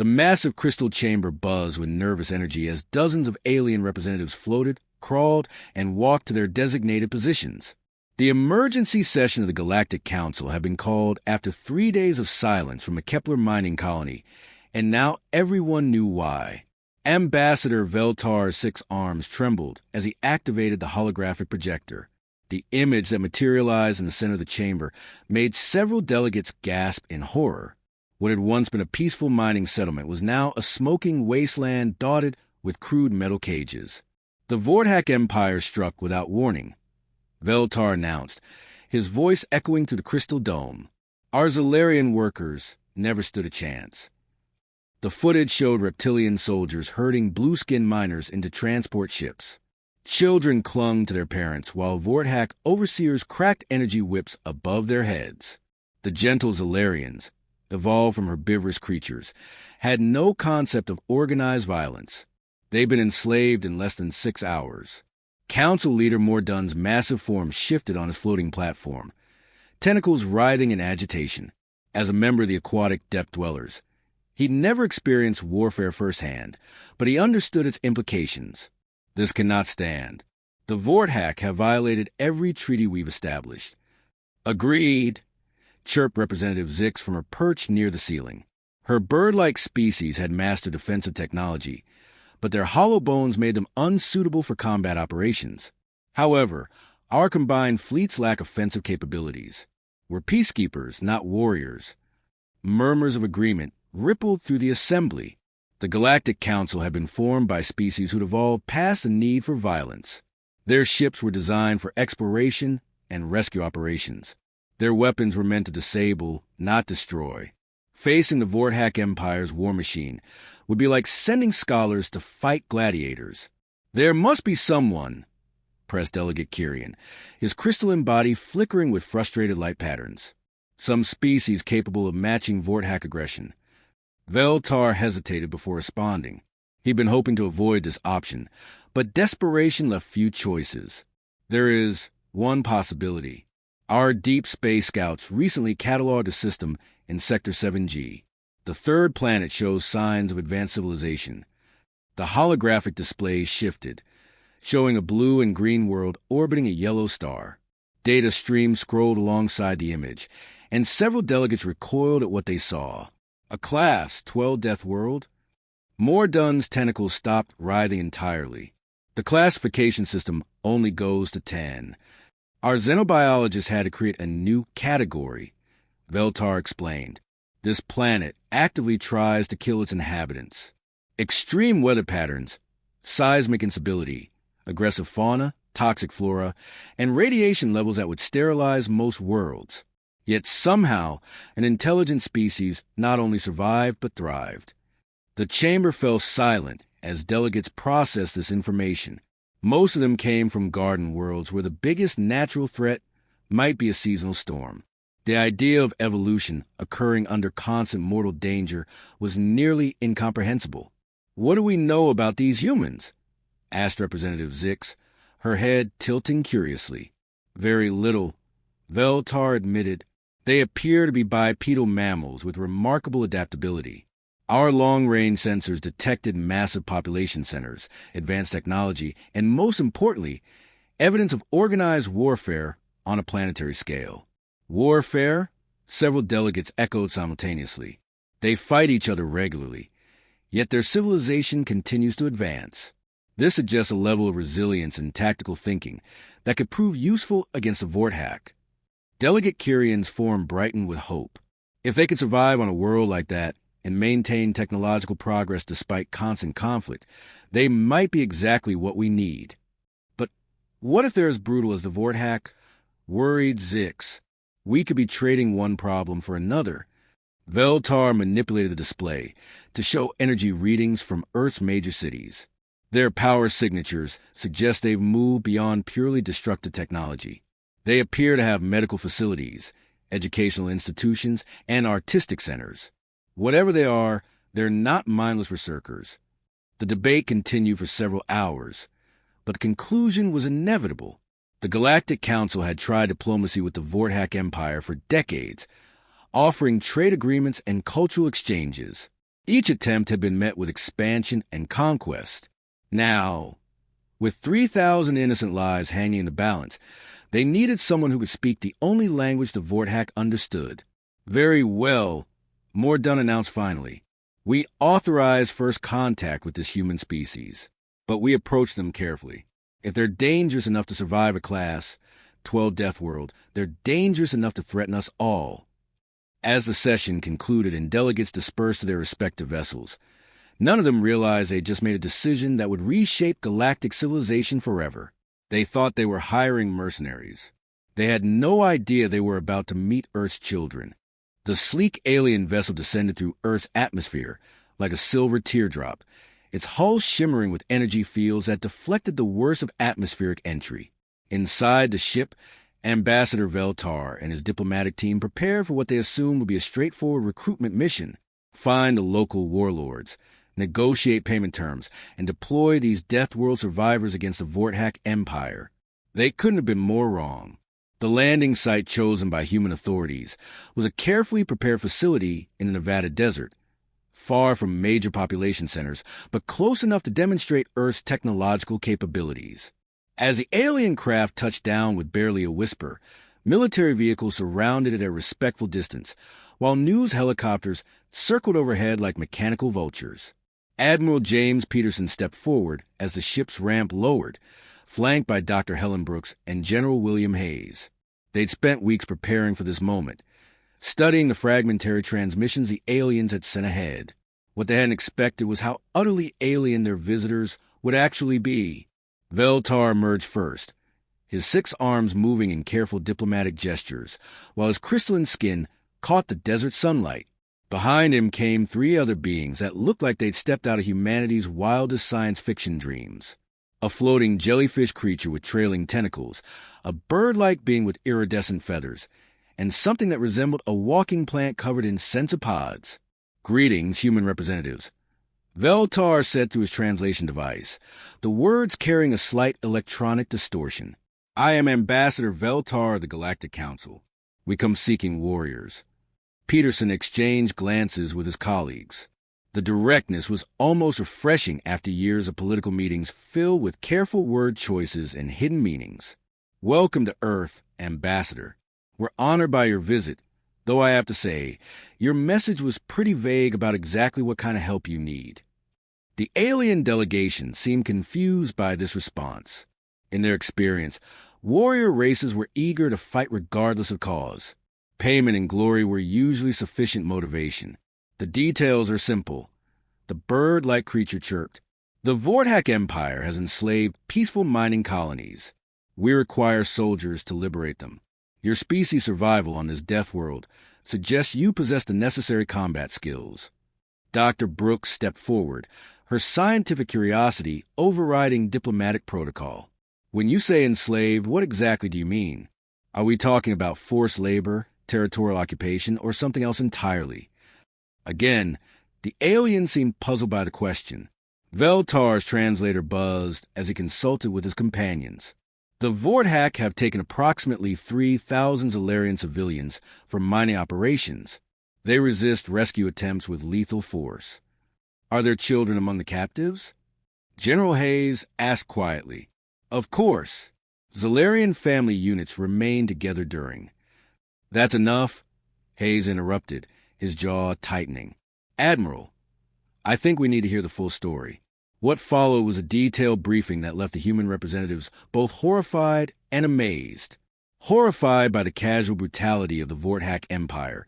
The massive crystal chamber buzzed with nervous energy as dozens of alien representatives floated, crawled, and walked to their designated positions. The emergency session of the Galactic Council had been called after 3 days of silence from a Kepler mining colony, and now everyone knew why. Ambassador Veltar's 6 arms trembled as he activated the holographic projector. The image that materialized in the center of the chamber made several delegates gasp in horror. What had once been a peaceful mining settlement was now a smoking wasteland dotted with crude metal cages. The Vorthak Empire struck without warning, Veltar announced, his voice echoing through the crystal dome. Our Zalarian workers never stood a chance. The footage showed reptilian soldiers herding blue-skinned miners into transport ships. Children clung to their parents while Vorthak overseers cracked energy whips above their heads. The gentle Zalarians, evolved from herbivorous creatures, had no concept of organized violence. They'd been enslaved in less than 6 hours. Council leader Mordun's massive form shifted on his floating platform, tentacles writhing in agitation. As a member of the aquatic depth dwellers, he'd never experienced warfare firsthand, but he understood its implications. This cannot stand. The Vorthak have violated every treaty we've established. Agreed, chirped Representative Zix from her perch near the ceiling. Her bird-like species had mastered defensive technology, but their hollow bones made them unsuitable for combat operations. However, our combined fleets lack offensive capabilities. We're peacekeepers, not warriors. Murmurs of agreement rippled through the assembly. The Galactic Council had been formed by species who'd evolved past the need for violence. Their ships were designed for exploration and rescue operations. Their weapons were meant to disable, not destroy. Facing the Vorthak Empire's war machine would be like sending scholars to fight gladiators. There must be someone, pressed Delegate Kyrian, his crystalline body flickering with frustrated light patterns. Some species capable of matching Vorthak aggression. Veltar hesitated before responding. He'd been hoping to avoid this option, but desperation left few choices. There is one possibility. Our deep space scouts recently cataloged a system in Sector 7G. The third planet shows signs of advanced civilization. The holographic display shifted, showing a blue and green world orbiting a yellow star. Data streams scrolled alongside the image, and several delegates recoiled at what they saw. A Class 12 Death World? Mordun's tentacles stopped writhing entirely. The classification system only goes to 10. Our xenobiologists had to create a new category, Veltar explained. This planet actively tries to kill its inhabitants. Extreme weather patterns, seismic instability, aggressive fauna, toxic flora, and radiation levels that would sterilize most worlds. Yet somehow, an intelligent species not only survived but thrived. The chamber fell silent as delegates processed this information. Most of them came from garden worlds where the biggest natural threat might be a seasonal storm. The idea of evolution occurring under constant mortal danger was nearly incomprehensible. What do we know about these humans? Asked Representative Zix, her head tilting curiously. Very little, Veltar admitted. They appear to be bipedal mammals with remarkable adaptability. Our long-range sensors detected massive population centers, advanced technology, and most importantly, evidence of organized warfare on a planetary scale. Warfare? Several delegates echoed simultaneously. They fight each other regularly, yet their civilization continues to advance. This suggests a level of resilience and tactical thinking that could prove useful against the Vorthak. Delegate Kyrian's form brightened with hope. If they could survive on a world like that and maintain technological progress despite constant conflict, they might be exactly what we need. But what if they're as brutal as the Vorthak? Worried Zix. We could be trading one problem for another. Veltar manipulated the display to show energy readings from Earth's major cities. Their power signatures suggest they've moved beyond purely destructive technology. They appear to have medical facilities, educational institutions, and artistic centers. Whatever they are, they're not mindless berserkers. The debate continued for several hours, but the conclusion was inevitable. The Galactic Council had tried diplomacy with the Vorthak Empire for decades, offering trade agreements and cultural exchanges. Each attempt had been met with expansion and conquest. Now, with 3,000 innocent lives hanging in the balance, they needed someone who could speak the only language the Vorthack understood. Very well, Mordun announced finally. We authorize first contact with this human species, but we approach them carefully. If they're dangerous enough to survive a class 12 death world, they're dangerous enough to threaten us all. As the session concluded and delegates dispersed to their respective vessels, none of them realized they just made a decision that would reshape galactic civilization forever. They thought they were hiring mercenaries. They had no idea they were about to meet Earth's children. The sleek alien vessel descended through Earth's atmosphere like a silver teardrop, its hull shimmering with energy fields that deflected the worst of atmospheric entry. Inside the ship, Ambassador Veltar and his diplomatic team prepared for what they assumed would be a straightforward recruitment mission. Find the local warlords, negotiate payment terms, and deploy these Death World survivors against the Vorthack Empire. They couldn't have been more wrong. The landing site chosen by human authorities was a carefully prepared facility in the Nevada desert, far from major population centers, but close enough to demonstrate Earth's technological capabilities. As the alien craft touched down with barely a whisper, military vehicles surrounded it at a respectful distance, while news helicopters circled overhead like mechanical vultures. Admiral James Peterson stepped forward as the ship's ramp lowered, flanked by Dr. Helen Brooks and General William Hayes. They'd spent weeks preparing for this moment, studying the fragmentary transmissions the aliens had sent ahead. What they hadn't expected was how utterly alien their visitors would actually be. Veltar emerged first, his 6 arms moving in careful diplomatic gestures, while his crystalline skin caught the desert sunlight. Behind him came 3 other beings that looked like they'd stepped out of humanity's wildest science fiction dreams. A floating jellyfish creature with trailing tentacles, a bird-like being with iridescent feathers, and something that resembled a walking plant covered in centipods. Greetings, human representatives, Veltar said through his translation device, the words carrying a slight electronic distortion. I am Ambassador Veltar of the Galactic Council. We come seeking warriors. Peterson exchanged glances with his colleagues. The directness was almost refreshing after years of political meetings filled with careful word choices and hidden meanings. Welcome to Earth, Ambassador. We're honored by your visit, though I have to say, your message was pretty vague about exactly what kind of help you need. The alien delegation seemed confused by this response. In their experience, warrior races were eager to fight regardless of cause. Payment and glory were usually sufficient motivation. The details are simple. The bird-like creature chirped. The Vorthack Empire has enslaved peaceful mining colonies. We require soldiers to liberate them. Your species' survival on this death world suggests you possess the necessary combat skills. Dr. Brooks stepped forward, her scientific curiosity overriding diplomatic protocol. When you say enslaved, what exactly do you mean? Are we talking about forced labor, territorial occupation, or something else entirely? Again, the alien seemed puzzled by the question. Veltar's translator buzzed as he consulted with his companions. The Vorthack have taken approximately 3,000 Zalarian civilians for mining operations. They resist rescue attempts with lethal force. Are there children among the captives? General Hayes asked quietly. Of course. Zalarian family units remained together during. That's enough, Hayes interrupted, his jaw tightening. Admiral, I think we need to hear the full story. What followed was a detailed briefing that left the human representatives both horrified and amazed. Horrified by the casual brutality of the Vorthack Empire,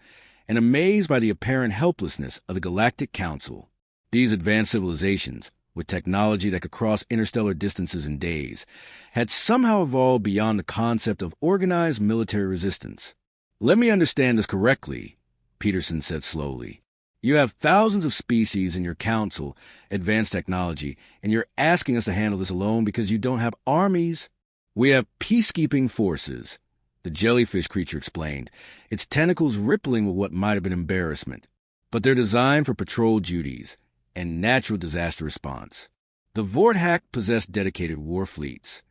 and amazed by the apparent helplessness of the Galactic Council. These advanced civilizations, with technology that could cross interstellar distances in days, had somehow evolved beyond the concept of organized military resistance. Let me understand this correctly, Peterson said slowly. You have thousands of species in your council, advanced technology, and you're asking us to handle this alone because you don't have armies? We have peacekeeping forces, the jellyfish creature explained, its tentacles rippling with what might have been embarrassment. But they're designed for patrol duties and natural disaster response. The Vorthack possess dedicated war fleets.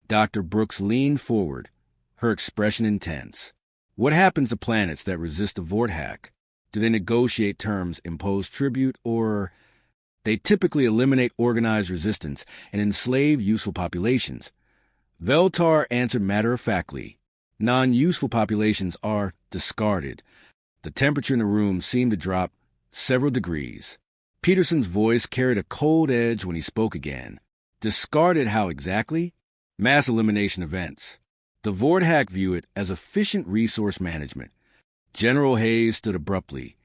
Dr. Brooks leaned forward, her expression intense. What happens to planets that resist the Vorthack? Do they negotiate terms, impose tribute, or they typically eliminate organized resistance and enslave useful populations? Veltar answered matter-of-factly. Non-useful populations are discarded. The temperature in the room seemed to drop several degrees. Peterson's voice carried a cold edge when he spoke again. Discarded how exactly? Mass elimination events. The Vorthack view it as efficient resource management. General Hayes stood abruptly,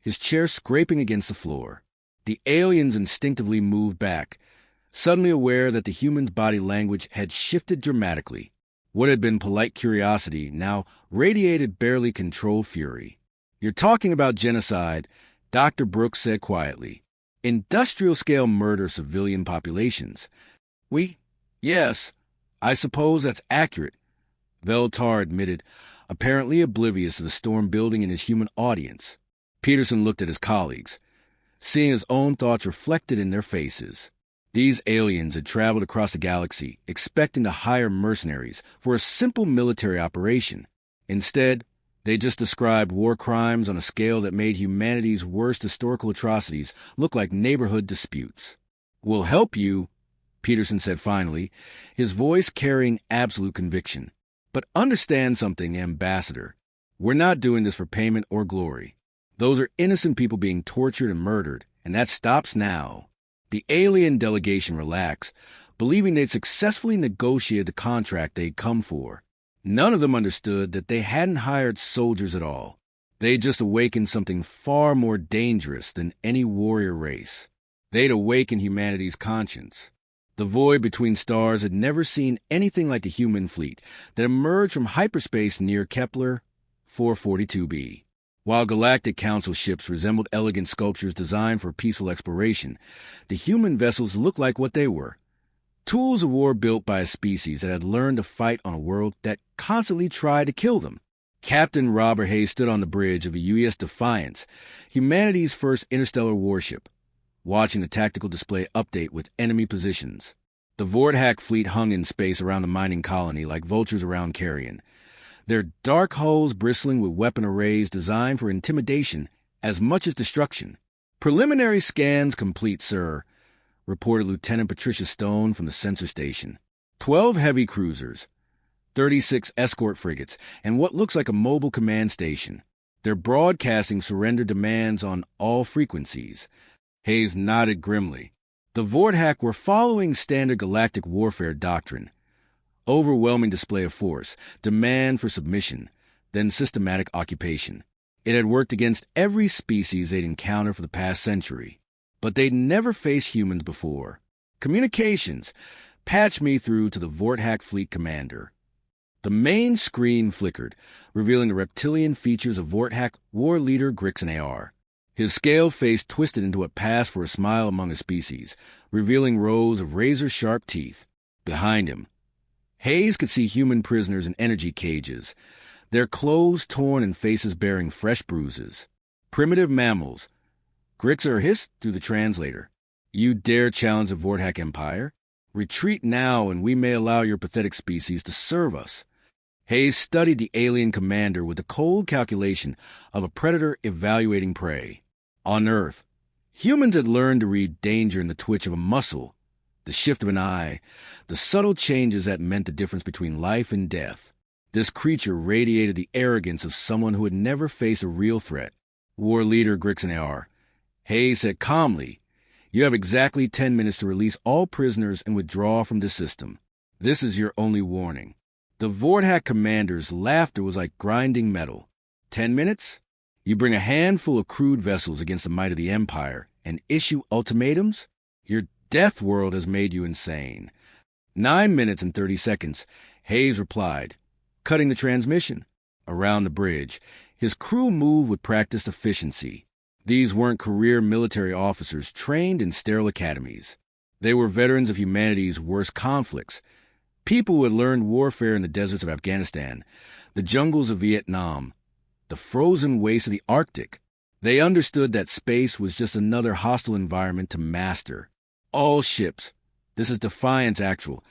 his chair scraping against the floor. The aliens instinctively moved back, suddenly aware that the human's body language had shifted dramatically. What had been polite curiosity now radiated barely controlled fury. "You're talking about genocide," Dr. Brooks said quietly. "Industrial-scale murder of civilian populations." Yes, I suppose that's accurate," Veltar admitted, apparently oblivious of the storm building in his human audience. Peterson looked at his colleagues, seeing his own thoughts reflected in their faces. These aliens had traveled across the galaxy, expecting to hire mercenaries for a simple military operation. Instead, they just described war crimes on a scale that made humanity's worst historical atrocities look like neighborhood disputes. "We'll help you," Peterson said finally, his voice carrying absolute conviction. "But understand something, Ambassador. We're not doing this for payment or glory. Those are innocent people being tortured and murdered, and that stops now." The alien delegation relaxed, believing they'd successfully negotiated the contract they'd come for. None of them understood that they hadn't hired soldiers at all. They'd just awakened something far more dangerous than any warrior race. They'd awakened humanity's conscience. The void between stars had never seen anything like the human fleet that emerged from hyperspace near Kepler 442b. While Galactic Council ships resembled elegant sculptures designed for peaceful exploration, the human vessels looked like what they were: tools of war built by a species that had learned to fight on a world that constantly tried to kill them. Captain Robert Hayes stood on the bridge of a U.S. Defiance, humanity's first interstellar warship, watching the tactical display update with enemy positions. The Vorthack fleet hung in space around the mining colony like vultures around carrion, their dark hulls bristling with weapon arrays designed for intimidation as much as destruction. "Preliminary scans complete, sir," reported Lieutenant Patricia Stone from the sensor station. 12 heavy cruisers, 36 escort frigates, and what looks like a mobile command station. They're broadcasting surrender demands on all frequencies. Hayes nodded grimly. The Vorthack were following standard galactic warfare doctrine. Overwhelming display of force, demand for submission, then systematic occupation. It had worked against every species they'd encountered for the past century. But they'd never faced humans before. "Communications. Patch me through to the Vorthack fleet commander." The main screen flickered, revealing the reptilian features of Vorthack war leader Grixon AR. His scaled face twisted into what passed for a smile among his species, revealing rows of razor-sharp teeth. Behind him, Hayes could see human prisoners in energy cages, their clothes torn and faces bearing fresh bruises. "Primitive mammals," Grixer hissed through the translator. "You dare challenge the Vorthack Empire? Retreat now, and we may allow your pathetic species to serve us." Hayes studied the alien commander with the cold calculation of a predator evaluating prey. On Earth, humans had learned to read danger in the twitch of a muscle, the shift of an eye, the subtle changes that meant the difference between life and death. This creature radiated the arrogance of someone who had never faced a real threat. "War leader Grixon AR," Hayes said calmly, "you have exactly 10 minutes to release all prisoners and withdraw from the system. This is your only warning." The Vorthack commander's laughter was like grinding metal. 10 minutes? You bring a handful of crude vessels against the might of the Empire and issue ultimatums? Your death world has made you insane. 9 minutes and 30 seconds, Hayes replied, cutting the transmission. Around the bridge, his crew moved with practiced efficiency. These weren't career military officers trained in sterile academies. They were veterans of humanity's worst conflicts, people who had learned warfare in the deserts of Afghanistan, the jungles of Vietnam, the frozen wastes of the Arctic. They understood that space was just another hostile environment to master. "All ships. This is Defiance Actual."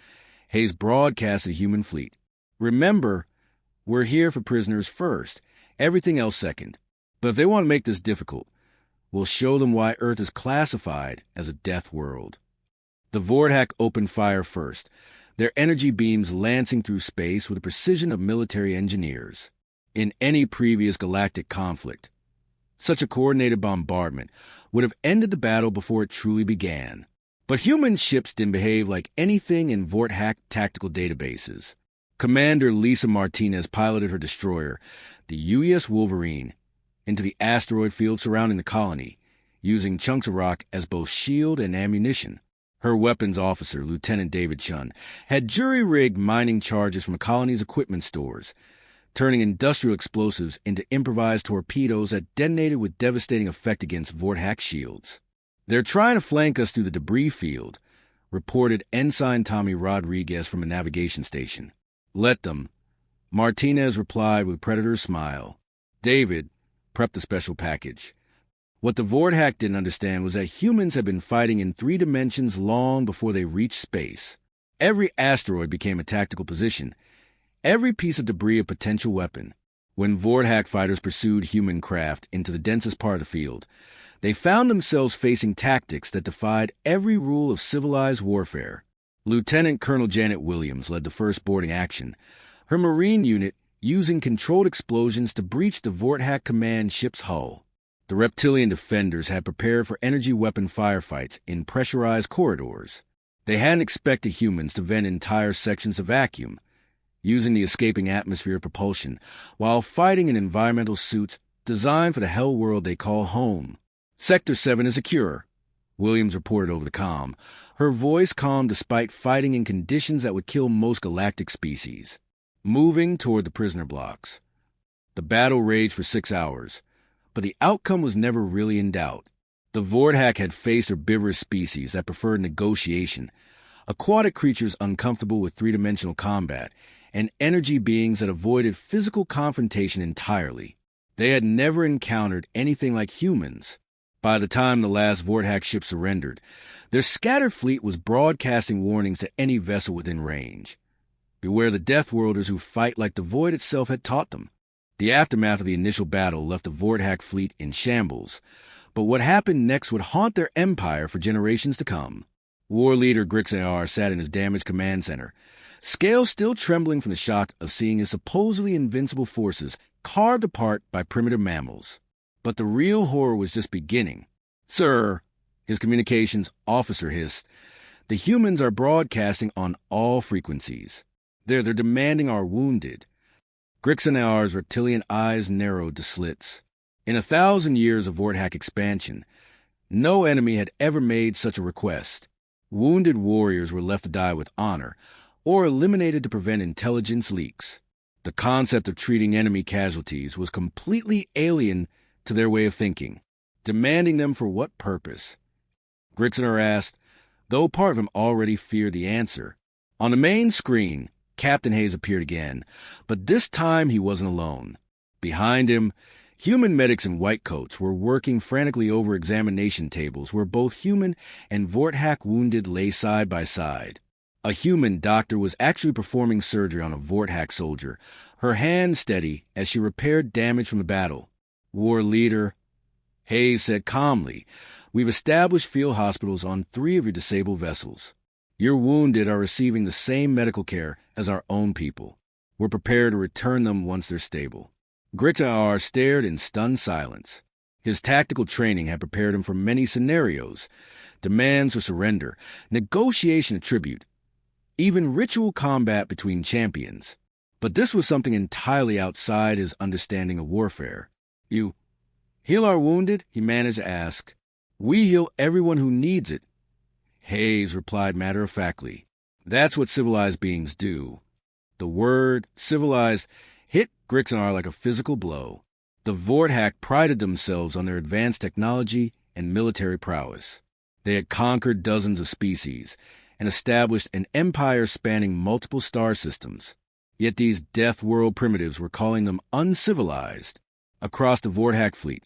Hayes broadcast the human fleet. "Remember, we're here for prisoners first, everything else second. But if they want to make this difficult, we'll show them why Earth is classified as a death world. The Vordak opened fire first, their energy beams lancing through space with the precision of military engineers. In any previous galactic conflict, such a coordinated bombardment would have ended the battle before it truly began. But human ships didn't behave like anything in Vordak tactical databases. Commander Lisa Martinez piloted her destroyer, the UES Wolverine, into the asteroid field surrounding the colony, using chunks of rock as both shield and ammunition. Her weapons officer, Lieutenant David Chun, had jury-rigged mining charges from the colony's equipment stores, turning industrial explosives into improvised torpedoes that detonated with devastating effect against Vordak shields. "They're trying to flank us through the debris field," reported Ensign Tommy Rodriguez from a navigation station. "Let them," Martinez replied with a Predator's smile. David prepped the special package. What the Vordak didn't understand was that humans had been fighting in 3 dimensions long before they reached space. Every asteroid became a tactical position, every piece of debris a potential weapon. When Vordak fighters pursued human craft into the densest part of the field, they found themselves facing tactics that defied every rule of civilized warfare. Lieutenant Colonel Janet Williams led the first boarding action, her Marine unit using controlled explosions to breach the Vordak command ship's hull. The reptilian defenders had prepared for energy weapon firefights in pressurized corridors. They hadn't expected humans to vent entire sections of vacuum, using the escaping atmosphere of propulsion, while fighting in environmental suits designed for the hell world they call home. "Sector 7 is secure," Williams reported over the comm, her voice calm despite fighting in conditions that would kill most galactic species. Moving toward the prisoner blocks. The battle raged for 6 hours, but the outcome was never really in doubt. The Vordak had faced herbivorous species that preferred negotiation, aquatic creatures uncomfortable with 3-dimensional combat, and energy beings that avoided physical confrontation entirely. They had never encountered anything like humans. By the time the last Vordak ship surrendered, their scattered fleet was broadcasting warnings to any vessel within range. Beware the Deathworlders who fight like the Void itself had taught them. The aftermath of the initial battle left the Vordak fleet in shambles, but what happened next would haunt their empire for generations to come. War leader Grixar sat in his damaged command center, scales still trembling from the shock of seeing his supposedly invincible forces carved apart by primitive mammals. But the real horror was just beginning. "Sir," his communications officer hissed, "the humans are broadcasting on all frequencies. They're demanding our wounded." Grixar's reptilian eyes narrowed to slits. In 1,000 years of Vordak expansion, no enemy had ever made such a request. Wounded warriors were left to die with honor, or eliminated to prevent intelligence leaks. The concept of treating enemy casualties was completely alien to their way of thinking. Demanding them for what purpose? Grixar asked, though part of him already feared the answer. On the main screen, Captain Hayes appeared again, but this time he wasn't alone. Behind him, human medics in white coats were working frantically over examination tables where both human and Vordak wounded lay side by side. A human doctor was actually performing surgery on a Vordak soldier, her hand steady as she repaired damage from the battle. War leader Hayes said calmly, "We've established field hospitals on 3 of your disabled vessels. Your wounded are receiving the same medical care as our own people. We're prepared to return them once they're stable." Grixar stared in stunned silence. His tactical training had prepared him for many scenarios, demands for surrender, negotiation of tribute, even ritual combat between champions. But this was something entirely outside his understanding of warfare. "You heal our wounded?" he managed to ask. "We heal everyone who needs it," Hayes replied matter-of-factly. "That's what civilized beings do." The word civilized hit Grixar like a physical blow. The Vordak prided themselves on their advanced technology and military prowess. They had conquered dozens of species and established an empire spanning multiple star systems. Yet these death world primitives were calling them uncivilized. Across the Vordak fleet,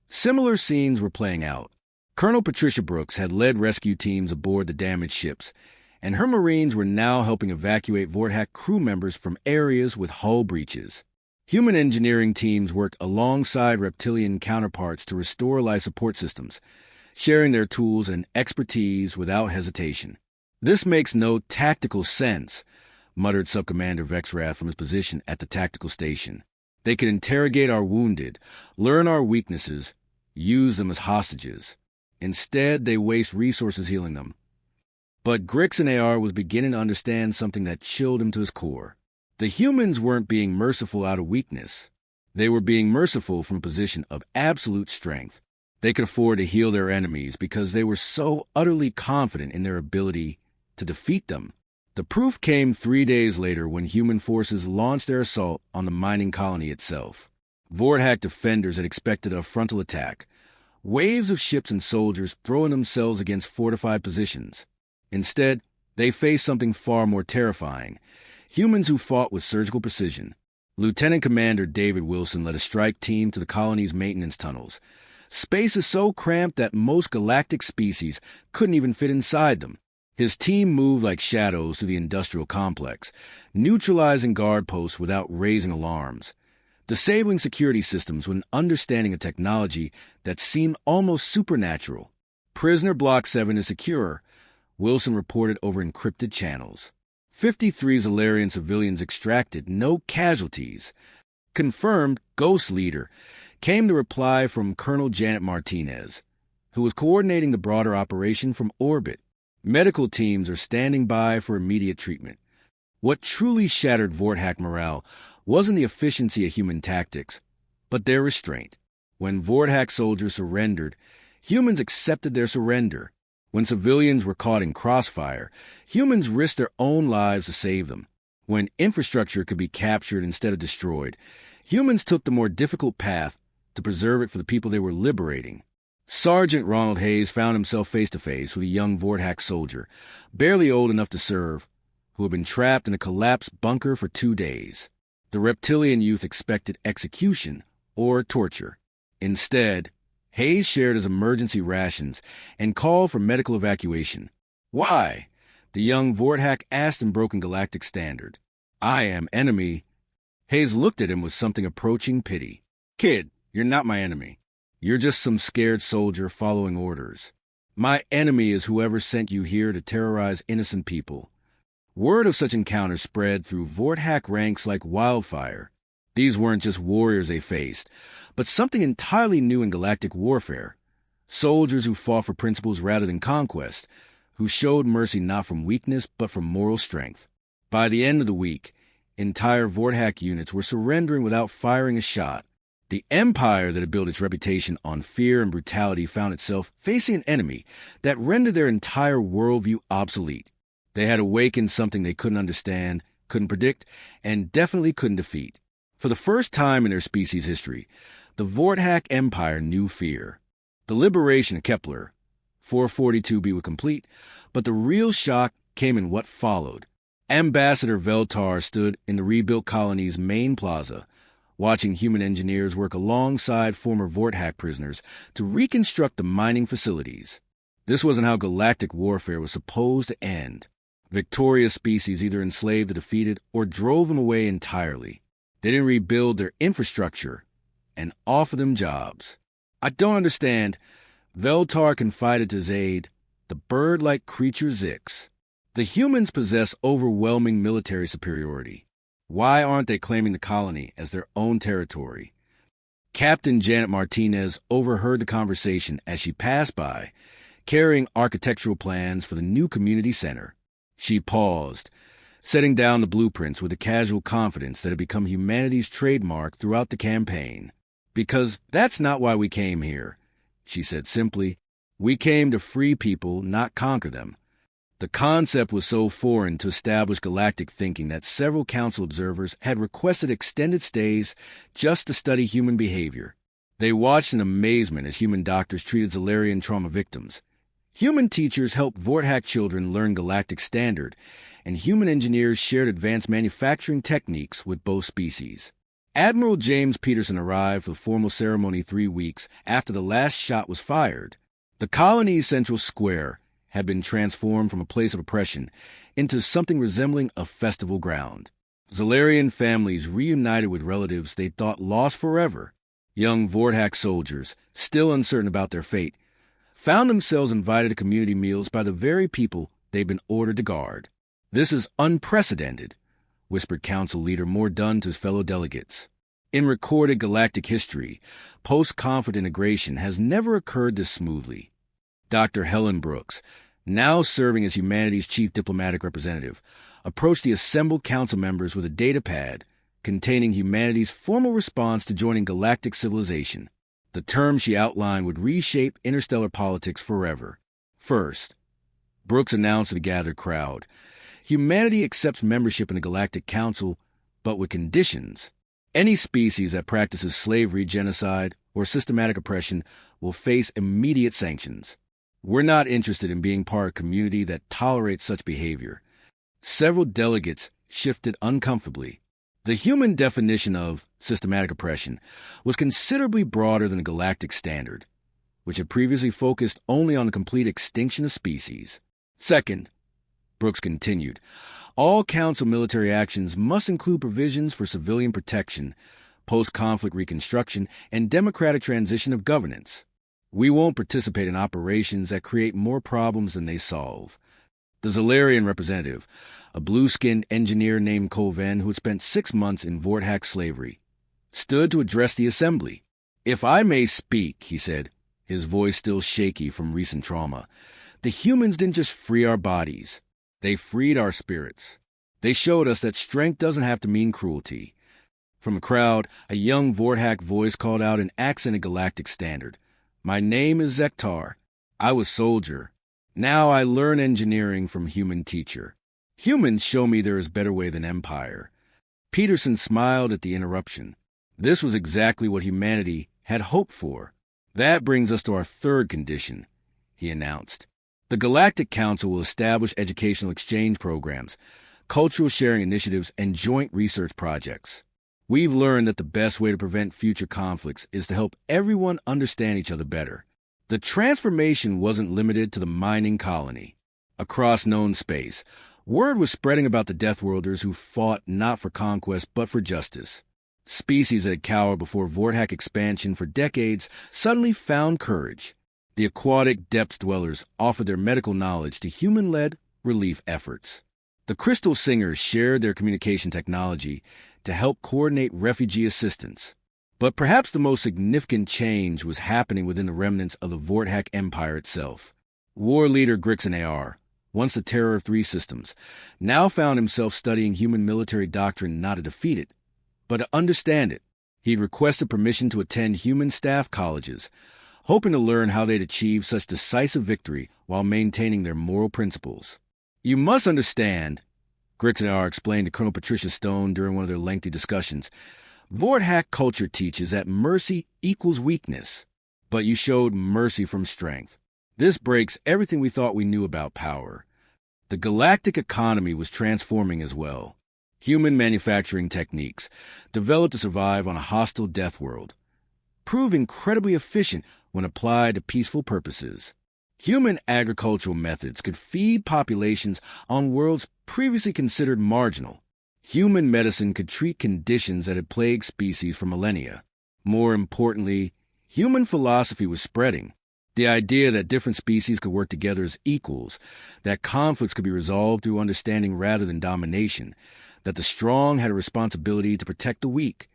similar scenes were playing out. Colonel Patricia Brooks had led rescue teams aboard the damaged ships, and her Marines were now helping evacuate Vordak crew members from areas with hull breaches. Human engineering teams worked alongside reptilian counterparts to restore life support systems, sharing their tools and expertise without hesitation. "This makes no tactical sense," muttered Subcommander Vexrath from his position at the tactical station. "They could interrogate our wounded, learn our weaknesses, use them as hostages. Instead, they waste resources healing them." But Grixon AR was beginning to understand something that chilled him to his core. The humans weren't being merciful out of weakness. They were being merciful from a position of absolute strength. They could afford to heal their enemies because they were so utterly confident in their ability to defeat them. The proof came 3 days later when human forces launched their assault on the mining colony itself. Vorthack defenders had expected a frontal attack, waves of ships and soldiers throwing themselves against fortified positions. Instead, they faced something far more terrifying: humans who fought with surgical precision. Lieutenant Commander David Wilson led a strike team to the colony's maintenance tunnels. Space is so cramped that most galactic species couldn't even fit inside them. His team moved like shadows through the industrial complex, neutralizing guard posts without raising alarms, disabling security systems with an understanding of technology that seemed almost supernatural. "Prisoner Block 7 is secure," Wilson reported over encrypted channels. 53 Zalarian civilians extracted, no casualties. "Confirmed, Ghost Leader," came the reply from Colonel Janet Martinez, who was coordinating the broader operation from orbit. "Medical teams are standing by for immediate treatment." What truly shattered Vorthack morale wasn't the efficiency of human tactics, but their restraint. When Vorthack soldiers surrendered, humans accepted their surrender. When civilians were caught in crossfire, humans risked their own lives to save them. When infrastructure could be captured instead of destroyed, humans took the more difficult path to preserve it for the people they were liberating. Sergeant Ronald Hayes found himself face-to-face with a young Vorthack soldier, barely old enough to serve, who had been trapped in a collapsed bunker for 2 days. The reptilian youth expected execution or torture. Instead, Hayes shared his emergency rations and called for medical evacuation. "Why?" the young Vorthack asked in broken galactic standard. "I am enemy." Hayes looked at him with something approaching pity. "Kid, you're not my enemy. You're just some scared soldier following orders. My enemy is whoever sent you here to terrorize innocent people." Word of such encounters spread through Vorthack ranks like wildfire. These weren't just warriors they faced, but something entirely new in galactic warfare. Soldiers who fought for principles rather than conquest, who showed mercy not from weakness but from moral strength. By the end of the week, entire Vorthack units were surrendering without firing a shot. The empire that had built its reputation on fear and brutality found itself facing an enemy that rendered their entire worldview obsolete. They had awakened something they couldn't understand, couldn't predict, and definitely couldn't defeat. For the first time in their species' history, the Vorthack Empire knew fear. The liberation of Kepler, 442b, was complete, but the real shock came in what followed. Ambassador Veltar stood in the rebuilt colony's main plaza, watching human engineers work alongside former Vorthack prisoners to reconstruct the mining facilities. This wasn't how galactic warfare was supposed to end. Victorious species either enslaved the defeated or drove them away entirely. They didn't rebuild their infrastructure and offer them jobs. "I don't understand," Veltar confided to his aide, the bird-like creature Zix. "The humans possess overwhelming military superiority. Why aren't they claiming the colony as their own territory?" Captain Janet Martinez overheard the conversation as she passed by, carrying architectural plans for the new community center. She paused, setting down the blueprints with the casual confidence that had become humanity's trademark throughout the campaign. "Because that's not why we came here," she said simply. "We came to free people, not conquer them." The concept was so foreign to established galactic thinking that several council observers had requested extended stays just to study human behavior. They watched in amazement as human doctors treated Zalarian trauma victims. Human teachers helped Vorthack children learn galactic standard, and human engineers shared advanced manufacturing techniques with both species. Admiral James Peterson arrived for the formal ceremony 3 weeks after the last shot was fired. The colony's central square had been transformed from a place of oppression into something resembling a festival ground. Zalarian families reunited with relatives they thought lost forever. Young Vorthak soldiers, still uncertain about their fate, found themselves invited to community meals by the very people they'd been ordered to guard. "This is unprecedented," whispered Council Leader Mordun to his fellow delegates. "In recorded galactic history, post-conflict integration has never occurred this smoothly." Dr. Helen Brooks, now serving as humanity's chief diplomatic representative, approached the assembled council members with a data pad containing humanity's formal response to joining galactic civilization. The terms she outlined would reshape interstellar politics forever. First, Brooks announced to the gathered crowd, humanity accepts membership in the Galactic Council, but with conditions. Any species that practices slavery, genocide, or systematic oppression will face immediate sanctions. We're not interested in being part of a community that tolerates such behavior. Several delegates shifted uncomfortably. The human definition of systematic oppression was considerably broader than the galactic standard, which had previously focused only on the complete extinction of species. Second, Brooks continued, all council military actions must include provisions for civilian protection, post-conflict reconstruction, and democratic transition of governance. We won't participate in operations that create more problems than they solve. The Zalarian representative, a blue-skinned engineer named Koven who had spent 6 months in Vorthak slavery, stood to address the assembly. "If I may speak," he said, his voice still shaky from recent trauma, "the humans didn't just free our bodies. They freed our spirits. They showed us that strength doesn't have to mean cruelty." From a crowd, a young Vorthak voice called out in accented galactic standard, "My name is Zektar. I was soldier. Now I learn engineering from human teacher. Humans show me there is better way than empire." Peterson smiled at the interruption. This was exactly what humanity had hoped for. "That brings us to our third condition," he announced. "The Galactic Council will establish educational exchange programs, cultural sharing initiatives, and joint research projects. We've learned that the best way to prevent future conflicts is to help everyone understand each other better." The transformation wasn't limited to the mining colony. Across known space, word was spreading about the Deathworlders who fought not for conquest but for justice. Species that had cowered before Vorthak expansion for decades suddenly found courage. The aquatic depths dwellers offered their medical knowledge to human-led relief efforts. The Crystal Singers shared their communication technology to help coordinate refugee assistance. But perhaps the most significant change was happening within the remnants of the Vorthak Empire itself. War leader Grixon AR, once the terror of 3 systems, now found himself studying human military doctrine not to defeat it, but to understand it. He'd requested permission to attend human staff colleges, hoping to learn how they'd achieve such decisive victory while maintaining their moral principles. "You must understand," Grixon AR explained to Colonel Patricia Stone during one of their lengthy discussions, "Vorthak culture teaches that mercy equals weakness, but you showed mercy from strength. This breaks everything we thought we knew about power." The galactic economy was transforming as well. Human manufacturing techniques, developed to survive on a hostile death world, proved incredibly efficient when applied to peaceful purposes. Human agricultural methods could feed populations on worlds previously considered marginal. Human medicine could treat conditions that had plagued species for millennia. More importantly, human philosophy was spreading. The idea that different species could work together as equals, that conflicts could be resolved through understanding rather than domination, that the strong had a responsibility to protect the weak.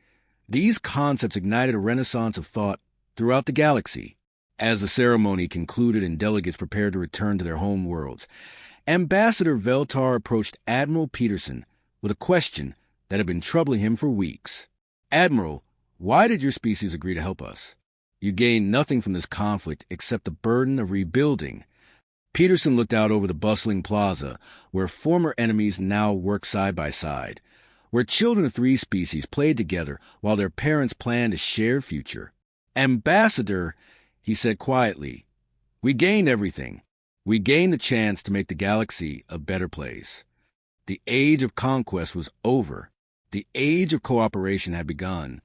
These concepts ignited a renaissance of thought throughout the galaxy. As the ceremony concluded and delegates prepared to return to their home worlds, Ambassador Veltar approached Admiral Peterson with a question that had been troubling him for weeks. "Admiral, why did your species agree to help us? You gained nothing from this conflict except the burden of rebuilding." Peterson looked out over the bustling plaza, where former enemies now worked side by side, where children of 3 species played together while their parents planned a shared future. "Ambassador," he said quietly, "we gained everything. We gained the chance to make the galaxy a better place. The age of conquest was over. The age of cooperation had begun.